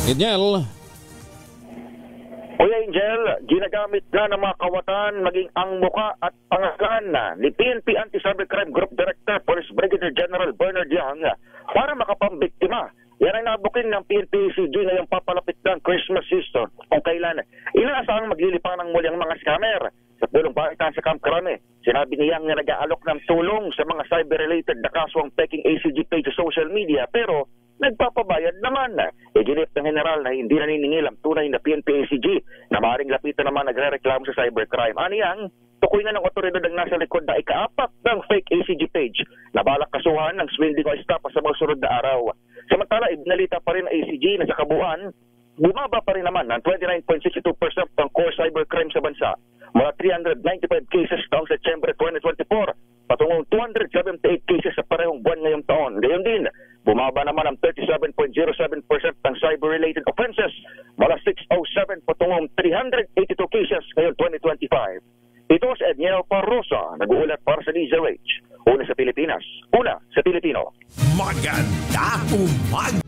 Daniel. Kuya Angel, ginagamit na ng mga kawatan maging ang muka at pangalan ni PNP Anti-Cybercrime Group Director Police Brigadier General Bernard Yang para makapambiktima. Yan ang nabuking ng PNP-ACG ngayong papalapit ng Christmas season kung kailan inaasahang maglilipang ng muli ang mga scammer. Sa pulong bahitan sa Camp Crame, sinabi niya na nag-aalok ng tulong sa mga cyber-related na kaso ang peking ACG page sa social media pero nagpapabayad naman. Ginip ng general na hindi naniningil ang tunay na PNP-ACG na maaaring lapitan naman nagre-reklamo sa cybercrime. Aniyang, tukoy na ng otoridad ang nasa likod na ikaapat ng fake ACG page na balak kasuhan ng swindling o estafa sa mga sunod na araw. Samantala, ibinalita pa rin ang ACG na sa kabuuan, bumaba pa rin naman ng 29.62% ng core cybercrime sa bansa mula 395 cases taong September 2024 patungong 278 cases sa parehong buwan ngayong taon. Gayon din, bumaba naman ang 37.07% ng cyber-related offenses mula 607 patungong 382 cases ngayong 2025. Ito si Edniel Parrosa, nag-uulat para sa DZRH. Una sa Pilipinas, una sa Pilipino. Maganda umaga!